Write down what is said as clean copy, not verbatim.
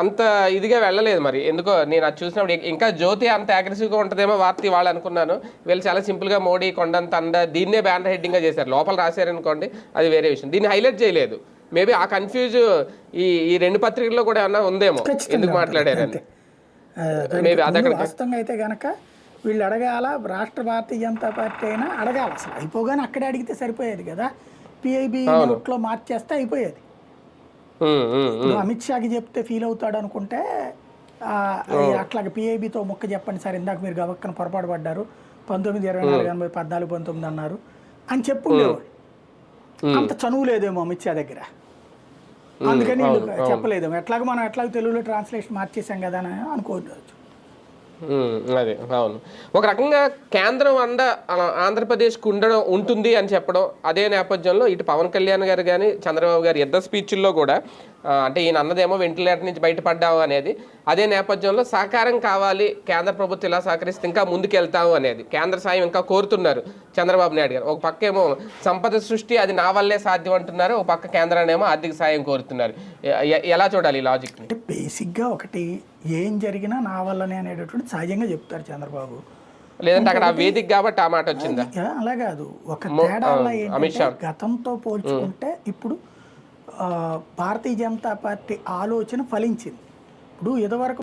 అంత ఇదిగా వెళ్ళలేదు మరి ఎందుకో నేను అది చూసినప్పుడు ఇంకా జ్యోతి అంత అగ్రెసివ్గా ఉంటుందేమో వార్త వాళ్ళు అనుకున్నాను. వీళ్ళు చాలా సింపుల్గా మోడీ కొండంత అండ దీన్నే బ్యానర్ హెడ్డింగ్గా చేశారు. లోపల రాశారనుకోండి అది వేరే విషయం, దీన్ని హైలైట్ చేయలేదు. మేబీ ఆ కన్ఫ్యూజ్ ఈ రెండు పత్రికల్లో కూడా ఏమన్నా ఉందేమో ఎందుకు మాట్లాడారని. మేబీ అదొక వాస్తవంగా అయితే గనక వీళ్ళు అడగాల, రాష్ట్ర భారతీయ జనతా పార్టీ అయినా అడగాలి. అసలు అయిపోగానే అక్కడే అడిగితే సరిపోయేది కదా, పిఐబి నోట్లో మార్చేస్తే అయిపోయేది. అమిత్ షాకి చెప్తే ఫీల్ అవుతాడు అనుకుంటే అట్లాగే పిఐబితో మొక్క చెప్పండి సార్, ఇందాక మీరు గవక్కన పొరపాటు పడ్డారు, 19, 24, 80, 14, 19 అన్నారు అని చెప్పుండేవాడు. అంత చనువు లేదేమో అమిత్ షా దగ్గర, అందుకని చెప్పలేదేమో. ఎట్లాగో మనం ఎట్లాగో తెలుగులో ట్రాన్స్లేషన్ మార్చేసాం కదా అని అనుకోవచ్చు. అదే అవును, ఒక రకంగా కేంద్రం ఆంధ్రప్రదేశ్కి ఉంటుంది అని చెప్పడం. అదే నేపథ్యంలో ఇటు పవన్ కళ్యాణ్ గారు కానీ చంద్రబాబు గారు ఇద్దరు స్పీచ్ల్లో కూడా అంటే ఈయన అన్నదేమో వెంటిలేటర్ నుంచి బయటపడ్డావు అనేది, అదే నేపథ్యంలో సహకారం కావాలి, కేంద్ర ప్రభుత్వం ఇలా సహకరిస్తే ఇంకా ముందుకెళ్తాము అనేది, కేంద్ర సాయం ఇంకా కోరుతున్నారు చంద్రబాబు నాయుడు గారు. ఒక పక్క ఏమో సంపద సృష్టి అది నా వల్లే సాధ్యం అంటున్నారు, ఒక పక్క కేంద్రాన్ని ఏమో ఆర్థిక సాయం కోరుతున్నారు. ఎలా చూడాలి ఈ లాజిక్? అంటే బేసిక్గా ఒకటి, ఏం జరిగినా నా వల్లనే అనేటటువంటి సహజంగా చెప్తారు చంద్రబాబు. లేదంటే అక్కడ వేదిక కాబట్టి ఆ మాట వచ్చిందా? అలా కాదు, ఒక తేడా ఏంటంటే గతంతో పోల్చుకుంటే ఇప్పుడు భారతీయ జనతా పార్టీ ఆలోచన ఫలించింది. ఇప్పుడు ఇదివరకు